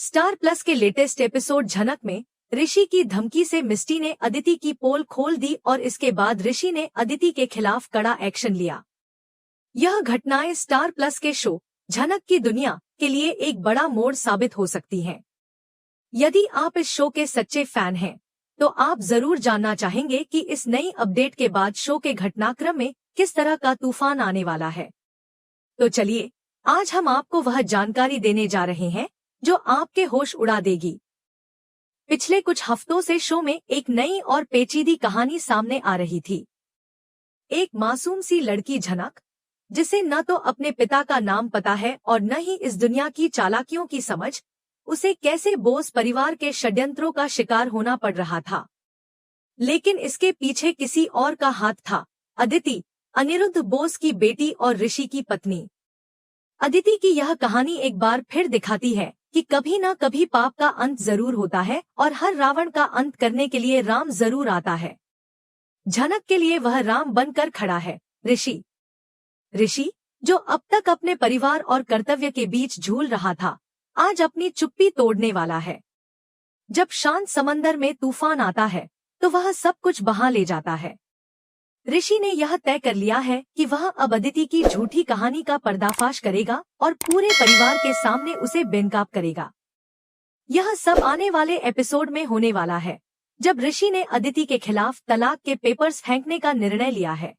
Star plus के latest episode झनक में ऋषि की धमकी से मिस्टी ने अदिति की पोल खोल दी और इसके बाद ऋषि ने अदिति के खिलाफ कड़ा एक्शन लिया। यह घटनाएं स्टार प्लस के शो झनक की दुनिया के लिए एक बड़ा मोड़ साबित हो सकती हैं। यदि आप इस शो के सच्चे फैन हैं, तो आप जरूर जानना चाहेंगे कि इस नई अपडेट के बाद शो के घटनाक्रम में किस तरह का तूफान आने वाला है। तो चलिए, आज हम आपको वह जानकारी देने जा रहे हैं जो आपके होश उड़ा देगी। पिछले कुछ हफ्तों से शो में एक नई और पेचीदी कहानी सामने आ रही थी। एक मासूम सी लड़की झनक, जिसे न तो अपने पिता का नाम पता है और न ही इस दुनिया की चालाकियों की समझ, उसे कैसे बोस परिवार के षड्यंत्रों का शिकार होना पड़ रहा था। लेकिन इसके पीछे किसी और का हाथ था। अदिति, अनिरुद्ध बोस की बेटी और ऋषि की पत्नी। अदिति की यह कहानी एक बार फिर दिखाती है कि कभी न कभी पाप का अंत जरूर होता है और हर रावण का अंत करने के लिए राम जरूर आता है। झनक के लिए वह राम बनकर खड़ा है, ऋषि। ऋषि, जो अब तक अपने परिवार और कर्तव्य के बीच झूल रहा था, आज अपनी चुप्पी तोड़ने वाला है। जब शांत समंदर में तूफान आता है, तो वह सब कुछ बहा ले जाता है। ऋषि ने यह तय कर लिया है कि वह अब अदिति की झूठी कहानी का पर्दाफाश करेगा और पूरे परिवार के सामने उसे बेनकाब करेगा। यह सब आने वाले एपिसोड में होने वाला है, जब ऋषि ने अदिति के खिलाफ तलाक के पेपर्स फेंकने का निर्णय लिया है।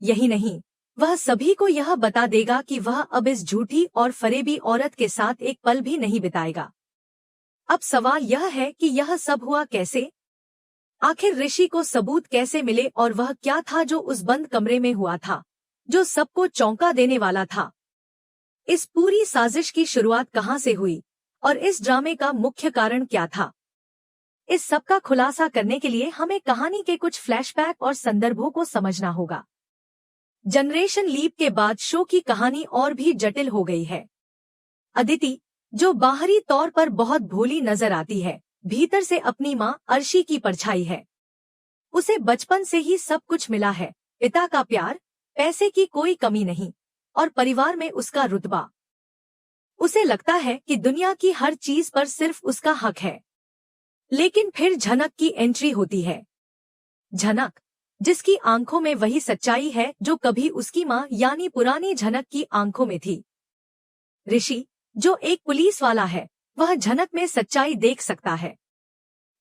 यही नहीं, वह सभी को यह बता देगा कि वह अब इस झूठी और फरेबी औरत के साथ एक पल भी नहीं बिताएगा। अब सवाल यह है कि यह सब हुआ कैसे? आखिर ऋषि को सबूत कैसे मिले और वह क्या था जो उस बंद कमरे में हुआ था, जो सबको चौंका देने वाला था? इस पूरी साजिश की शुरुआत कहां से हुई और इस ड्रामे का मुख्य कारण क्या था? इस सब का खुलासा करने के लिए हमें कहानी के कुछ फ्लैशबैक और संदर्भों को समझना होगा। जनरेशन लीप के बाद शो की कहानी और भी जटिल हो गई है। अदिति, जो बाहरी तौर पर बहुत भोली नजर आती है, भीतर से अपनी मां अर्शी की परछाई है। उसे बचपन से ही सब कुछ मिला है, पिता का प्यार, पैसे की कोई कमी नहीं और परिवार में उसका रुतबा। उसे लगता है कि दुनिया की हर चीज पर सिर्फ उसका हक है। लेकिन फिर झनक की एंट्री होती है। झनक, जिसकी आंखों में वही सच्चाई है जो कभी उसकी मां यानी पुरानी झनक की आंखों में थी। ऋषि, जो एक पुलिस वाला है, वह झनक में सच्चाई देख सकता है।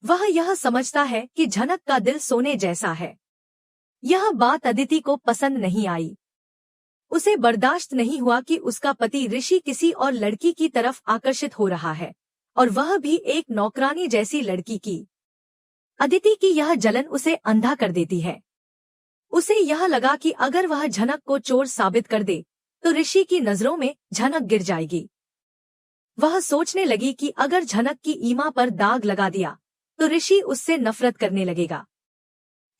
वह यह समझता है कि झनक का दिल सोने जैसा है। यह बात अदिति को पसंद नहीं आई। उसे बर्दाश्त नहीं हुआ कि उसका पति ऋषि किसी और लड़की की तरफ आकर्षित हो रहा है, और वह भी एक नौकरानी जैसी लड़की की। अदिति की यह जलन उसे अंधा कर देती है। उसे यह लगा कि अगर वह झनक को चोर साबित कर दे, तो ऋषि की नजरों में झनक गिर जाएगी। वह सोचने लगी कि अगर झनक की ईमा पर दाग लगा दिया, तो ऋषि उससे नफरत करने लगेगा।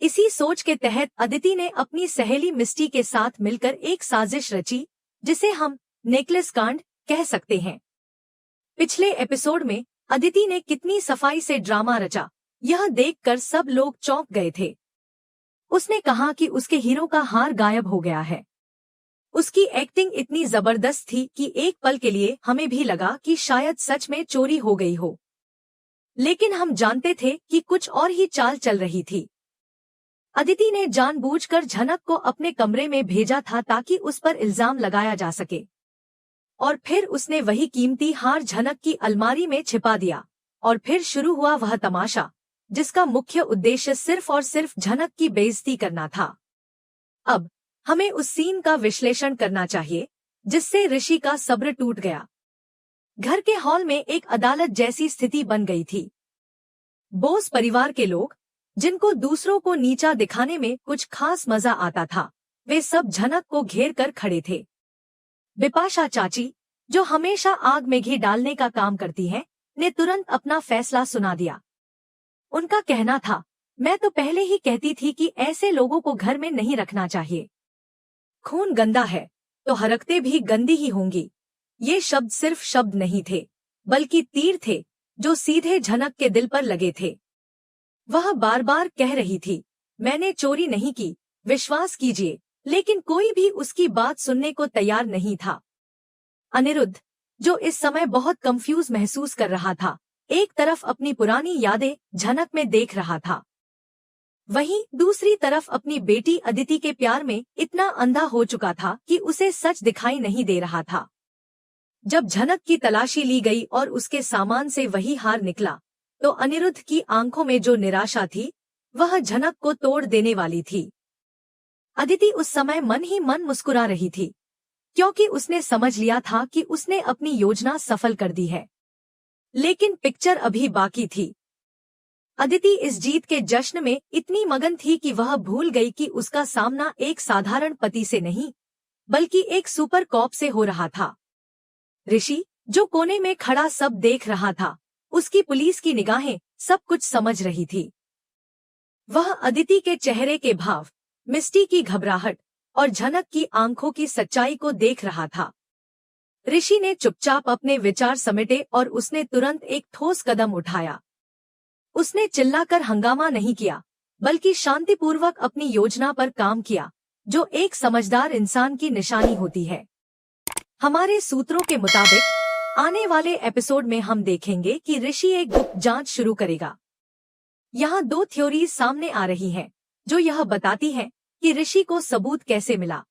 इसी सोच के तहत अदिति ने अपनी सहेली मिस्टी के साथ मिलकर एक साजिश रची, जिसे हम नेकलेस कांड कह सकते हैं। पिछले एपिसोड में अदिति ने कितनी सफाई से ड्रामा रचा, यह देखकर सब लोग चौंक गए थे। उसने कहा कि उसके हीरो का हार गायब हो गया है। उसकी एक्टिंग इतनी जबरदस्त थी कि एक पल के लिए हमें भी लगा कि शायद सच में चोरी हो गई हो। लेकिन हम जानते थे कि कुछ और ही चाल चल रही थी। अदिति ने जानबूझकर झनक को अपने कमरे में भेजा था ताकि उस पर इल्जाम लगाया जा सके, और फिर उसने वही कीमती हार झनक की अलमारी में छिपा दिया। और फिर शुरू हुआ वह तमाशा, जिसका मुख्य उद्देश्य सिर्फ और सिर्फ झनक की बेइज्जती करना था। अब हमें उस सीन का विश्लेषण करना चाहिए जिससे ऋषि का सब्र टूट गया। घर के हॉल में एक अदालत जैसी स्थिति बन गई थी। बोस परिवार के लोग, जिनको दूसरों को नीचा दिखाने में कुछ खास मजा आता था, वे सब झनक को घेर कर खड़े थे। बिपाशा चाची, जो हमेशा आग में घी डालने का काम करती है, ने तुरंत अपना फैसला सुना दिया। उनका कहना था, मैं तो पहले ही कहती थी कि ऐसे लोगों को घर में नहीं रखना चाहिए। खून गंदा है तो हरकतें भी गंदी ही होंगी। ये शब्द सिर्फ शब्द नहीं थे, बल्कि तीर थे जो सीधे झनक के दिल पर लगे थे। वह बार बार कह रही थी, मैंने चोरी नहीं की, विश्वास कीजिए, लेकिन कोई भी उसकी बात सुनने को तैयार नहीं था। अनिरुद्ध, जो इस समय बहुत कंफ्यूज महसूस कर रहा था। एक तरफ अपनी पुरानी यादें झनक में देख रहा था, वहीं दूसरी तरफ अपनी बेटी अदिति के प्यार में इतना अंधा हो चुका था कि उसे सच दिखाई नहीं दे रहा था। जब झनक की तलाशी ली गई और उसके सामान से वही हार निकला, तो अनिरुद्ध की आंखों में जो निराशा थी वह झनक को तोड़ देने वाली थी। अदिति उस समय मन ही मन मुस्कुरा रही थी, क्योंकि उसने समझ लिया था कि उसने अपनी योजना सफल कर दी है। लेकिन पिक्चर अभी बाकी थी। अदिति इस जीत के जश्न में इतनी मगन थी कि वह भूल गई कि उसका सामना एक साधारण पति से नहीं, बल्कि एक सुपर कॉप से हो रहा था। ऋषि, जो कोने में खड़ा सब देख रहा था, उसकी पुलिस की निगाहें सब कुछ समझ रही थी। वह अदिति के चेहरे के भाव, मिस्टी की घबराहट और झनक की आंखों की सच्चाई को देख रहा था। ऋषि ने चुपचाप अपने विचार समेटे और उसने तुरंत एक ठोस कदम उठाया। उसने चिल्लाकर हंगामा नहीं किया, बल्कि शांतिपूर्वक अपनी योजना पर काम किया, जो एक समझदार इंसान की निशानी होती है। हमारे सूत्रों के मुताबिक आने वाले एपिसोड में हम देखेंगे कि ऋषि एक गुप्त जांच शुरू करेगा। यहाँ 2 थ्योरीज सामने आ रही हैं, जो यह बताती हैं कि ऋषि को सबूत कैसे मिला।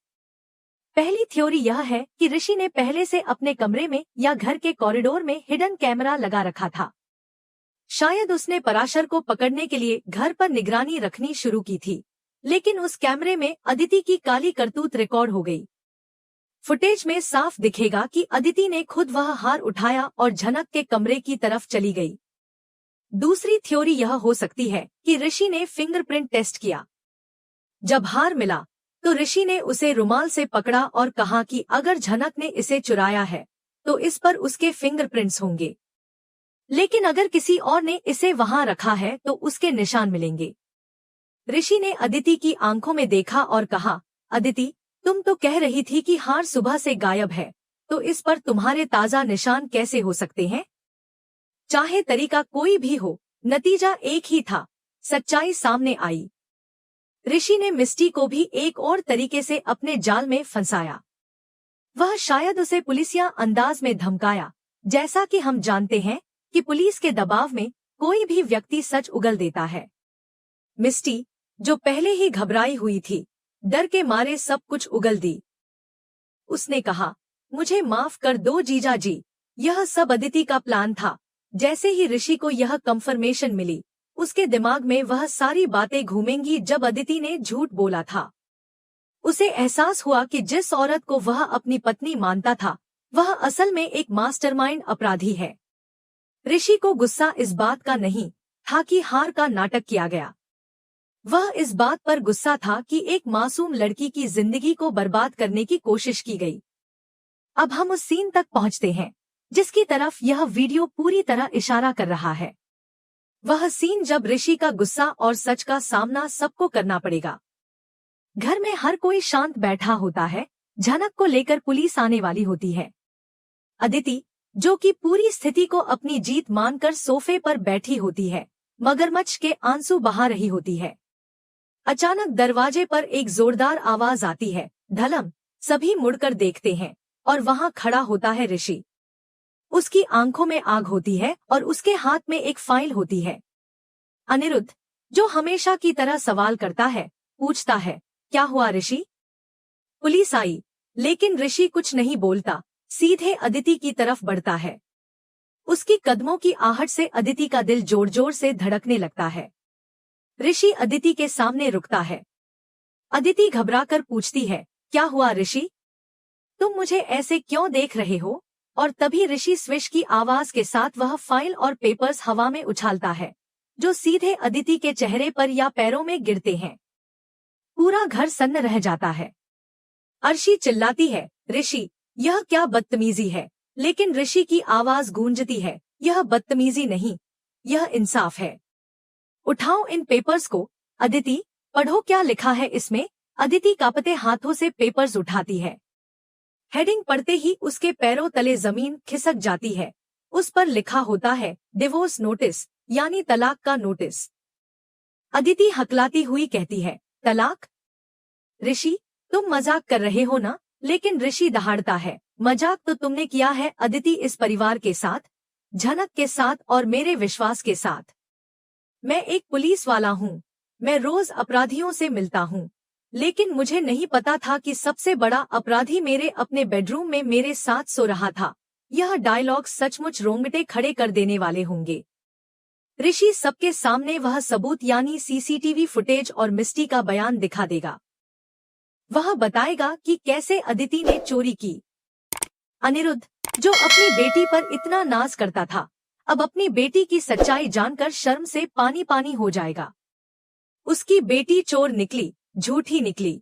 पहली थ्योरी यह है कि ऋषि ने पहले से अपने कमरे में या घर के कॉरिडोर में हिडन कैमरा लगा रखा था। शायद उसने पराशर को पकड़ने के लिए घर पर निगरानी रखनी शुरू की थी, लेकिन उस कैमरे में अदिति की काली करतूत रिकॉर्ड हो गई। फुटेज में साफ दिखेगा कि अदिति ने खुद वह हार उठाया और झनक के कमरे की तरफ चली गई। दूसरी थ्योरी यह हो सकती है कि ऋषि ने फिंगरप्रिंट टेस्ट किया। जब हार मिला तो ऋषि ने उसे रुमाल से पकड़ा और कहा कि अगर झनक ने इसे चुराया है तो इस पर उसके फिंगरप्रिंट्स होंगे, लेकिन अगर किसी और ने इसे वहां रखा है तो उसके निशान मिलेंगे। ऋषि ने अदिति की आंखों में देखा और कहा, अदिति, तुम तो कह रही थी कि हार सुबह से गायब है, तो इस पर तुम्हारे ताजा निशान कैसे हो सकते हैं? चाहे तरीका कोई भी हो, नतीजा एक ही था। सच्चाई सामने आई। ऋषि ने मिस्टी को भी एक और तरीके से अपने जाल में फंसाया। वह शायद उसे पुलिसिया अंदाज में धमकाया। जैसा कि हम जानते हैं कि पुलिस के दबाव में कोई भी व्यक्ति सच उगल देता है। मिस्टी, जो पहले ही घबराई हुई थी, डर के मारे सब कुछ उगल दी। उसने कहा, मुझे माफ कर दो जीजा जी, यह सब अदिति का प्लान था। जैसे ही ऋषि को यह कंफर्मेशन मिली, उसके दिमाग में वह सारी बातें घूमेंगी जब अदिति ने झूठ बोला था। उसे एहसास हुआ कि जिस औरत को वह अपनी पत्नी मानता था, वह असल में एक मास्टरमाइंड अपराधी है। ऋषि को गुस्सा इस बात का नहीं था कि हार का नाटक किया गया। वह इस बात पर गुस्सा था कि एक मासूम लड़की की जिंदगी को बर्बाद करने की कोशिश की गई। अब हम उस सीन तक पहुंचते हैं जिसकी तरफ यह वीडियो पूरी तरह इशारा कर रहा है। वह सीन जब ऋषि का गुस्सा और सच का सामना सबको करना पड़ेगा। घर में हर कोई शांत बैठा होता है। झनक को लेकर पुलिस आने वाली होती है। अदिति, जो कि पूरी स्थिति को अपनी जीत मानकर सोफे पर बैठी होती है, मगरमच्छ के आंसू बहा रही होती है। अचानक दरवाजे पर एक जोरदार आवाज आती है, धलम। सभी मुड़कर देखते हैं और वहां खड़ा होता है ऋषि। उसकी आंखों में आग होती है और उसके हाथ में एक फाइल होती है। अनिरुद्ध, जो हमेशा की तरह सवाल करता है, पूछता है, क्या हुआ ऋषि? पुलिस आई, लेकिन ऋषि कुछ नहीं बोलता, सीधे अदिति की तरफ बढ़ता है। उसकी कदमों की आहट से अदिति का दिल जोर जोर से धड़कने लगता है। ऋषि अदिति के सामने रुकता है। अदिति घबराकर पूछती है, क्या हुआ ऋषि? तुम मुझे ऐसे क्यों देख रहे हो? और तभी ऋषि स्विश की आवाज के साथ वह फाइल और पेपर्स हवा में उछालता है, जो सीधे अदिति के चेहरे पर या पैरों में गिरते हैं। पूरा घर सन्न रह जाता है। अर्शी चिल्लाती है, ऋषि, यह क्या बदतमीजी है? लेकिन ऋषि की आवाज गूंजती है, यह बदतमीजी नहीं, यह इंसाफ है। उठाओ इन पेपर्स को। अदिति, पढ़ो क्या लिखा है इसमें। अदिति कांपते हाथों से पेपर्स उठाती है। हेडिंग पढ़ते ही उसके पैरों तले जमीन खिसक जाती है। उस पर लिखा होता है, डिवोर्स नोटिस, यानी तलाक का नोटिस। अदिति हकलाती हुई कहती है, तलाक? ऋषि, तुम मजाक कर रहे हो ना? लेकिन ऋषि दहाड़ता है, मजाक तो तुमने किया है अदिति, इस परिवार के साथ, झनक के साथ और मेरे विश्वास के साथ। मैं एक पुलिस वाला हूँ, मैं रोज अपराधियों से मिलता हूँ, लेकिन मुझे नहीं पता था कि सबसे बड़ा अपराधी मेरे अपने बेडरूम में मेरे साथ सो रहा था। यह डायलॉग सचमुच रोंगटे खड़े कर देने वाले होंगे। ऋषि सबके सामने वह सबूत यानी सीसीटीवी फुटेज और मिस्टी का बयान दिखा देगा। वह बताएगा कि कैसे अदिति ने चोरी की। अनिरुद्ध, जो अपनी बेटी पर इतना नाज करता था, अब अपनी बेटी की सच्चाई जानकर शर्म से पानी पानी हो जाएगा। उसकी बेटी चोर निकली, झूठी निकली।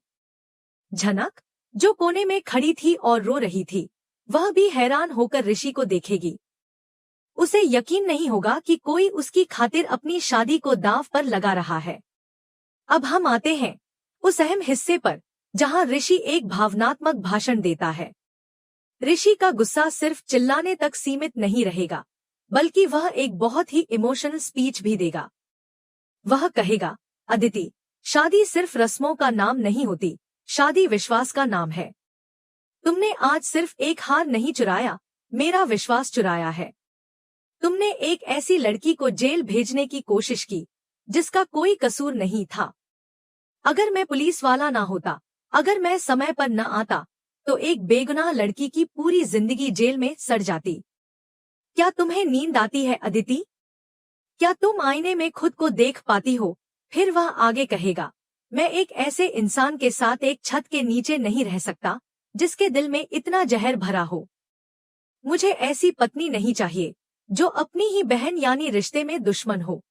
झनक, जो कोने में खड़ी थी और रो रही थी, वह भी हैरान होकर ऋषि को देखेगी। उसे यकीन नहीं होगा कि कोई उसकी खातिर अपनी शादी को दांव पर लगा रहा है। अब हम आते हैं उस अहम हिस्से पर जहां ऋषि एक भावनात्मक भाषण देता है। ऋषि का गुस्सा सिर्फ चिल्लाने तक सीमित नहीं रहेगा, बल्कि वह एक बहुत ही इमोशनल स्पीच भी देगा। वह कहेगा, अदिति, शादी सिर्फ रस्मों का नाम नहीं होती, शादी विश्वास का नाम है। तुमने आज सिर्फ एक हार नहीं चुराया, मेरा विश्वास चुराया है। तुमने एक ऐसी लड़की को जेल भेजने की कोशिश की जिसका कोई कसूर नहीं था। अगर मैं पुलिस वाला ना होता, अगर मैं समय पर न आता, तो एक बेगुनाह लड़की की पूरी जिंदगी जेल में सड़ जाती। क्या तुम्हें नींद आती है अदिति? क्या तुम आईने में खुद को देख पाती हो? फिर वह आगे कहेगा, मैं एक ऐसे इंसान के साथ एक छत के नीचे नहीं रह सकता जिसके दिल में इतना जहर भरा हो। मुझे ऐसी पत्नी नहीं चाहिए जो अपनी ही बहन यानी रिश्ते में दुश्मन हो।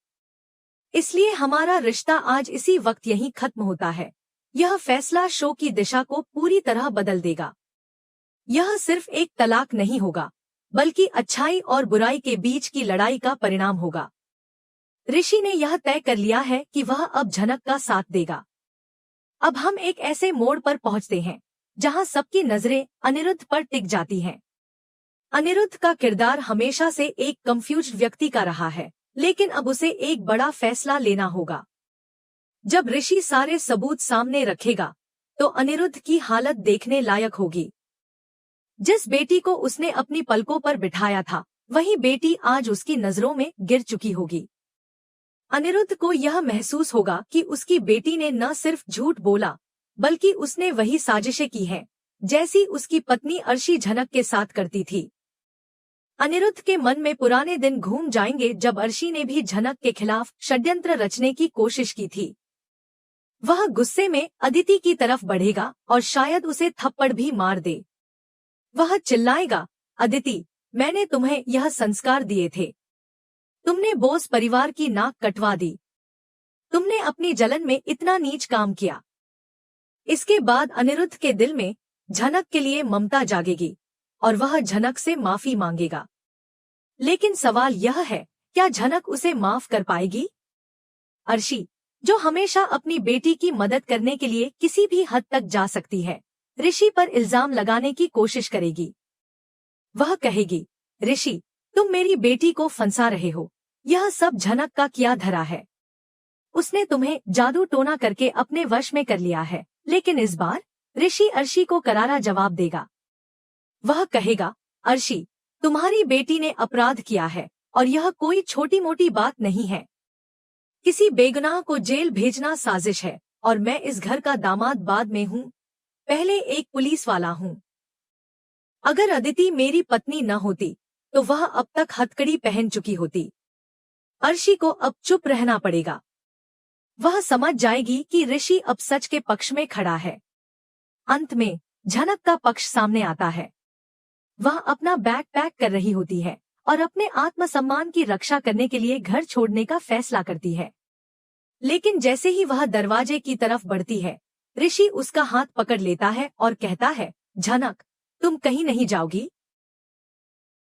इसलिए हमारा रिश्ता आज इसी वक्त यहीं खत्म होता है। यह फैसला शो की दिशा को पूरी तरह बदल देगा। यह सिर्फ एक तलाक नहीं होगा, बल्कि अच्छाई और बुराई के बीच की लड़ाई का परिणाम होगा। ऋषि ने यह तय कर लिया है कि वह अब झनक का साथ देगा। अब हम एक ऐसे मोड़ पर पहुंचते हैं जहां सबकी नजरें अनिरुद्ध पर टिक जाती हैं। अनिरुद्ध का किरदार हमेशा से एक कंफ्यूज्ड व्यक्ति का रहा है, लेकिन अब उसे एक बड़ा फैसला लेना होगा। जब ऋषि सारे सबूत सामने रखेगा, तो अनिरुद्ध की हालत देखने लायक होगी। जिस बेटी को उसने अपनी पलकों पर बिठाया था, वही बेटी आज उसकी नजरों में गिर चुकी होगी। अनिरुद्ध को यह महसूस होगा कि उसकी बेटी ने न सिर्फ झूठ बोला, बल्कि उसने वही साजिशें की हैं, जैसी उसकी पत्नी अर्शी झनक के साथ करती थी। अनिरुद्ध के मन में पुराने दिन घूम जाएंगे जब अर्शी ने भी झनक के खिलाफ षड्यंत्र रचने की कोशिश की थी। वह गुस्से में अदिति की तरफ बढ़ेगा और शायद उसे थप्पड़ भी मार दे। वह चिल्लाएगा, अदिति, मैंने तुम्हें यह संस्कार दिए थे। तुमने बोस परिवार की नाक कटवा दी। तुमने अपनी जलन में इतना नीच काम किया। इसके बाद अनिरुद्ध के दिल में झनक के लिए ममता जागेगी और वह झनक से माफी मांगेगा। लेकिन सवाल यह है, क्या झनक उसे माफ कर पाएगी? अर्शी, जो हमेशा अपनी बेटी की मदद करने के लिए किसी भी हद तक जा सकती है, ऋषि पर इल्जाम लगाने की कोशिश करेगी। वह कहेगी, ऋषि, तुम मेरी बेटी को फंसा रहे हो, यह सब झनक का किया धरा है। उसने तुम्हें जादू टोना करके अपने वश में कर लिया है। लेकिन इस बार ऋषि अर्शी को करारा जवाब देगा। वह कहेगा, अर्शी, तुम्हारी बेटी ने अपराध किया है और यह कोई छोटी मोटी बात नहीं है। किसी बेगुनाह को जेल भेजना साजिश है और मैं इस घर का दामाद बाद में हूँ, पहले एक पुलिस वाला हूँ। अगर अदिति मेरी पत्नी न होती तो वह अब तक हथकड़ी पहन चुकी होती। अर्शी को अब चुप रहना पड़ेगा। वह समझ जाएगी कि ऋषि अब सच के पक्ष में खड़ा है। अंत में झनक का पक्ष सामने आता है। वह अपना बैग पैक कर रही होती है और अपने आत्मसम्मान की रक्षा करने के लिए घर छोड़ने का फैसला करती है। लेकिन जैसे ही वह दरवाजे की तरफ बढ़ती है, ऋषि उसका हाथ पकड़ लेता है और कहता है, झनक, तुम कहीं नहीं जाओगी,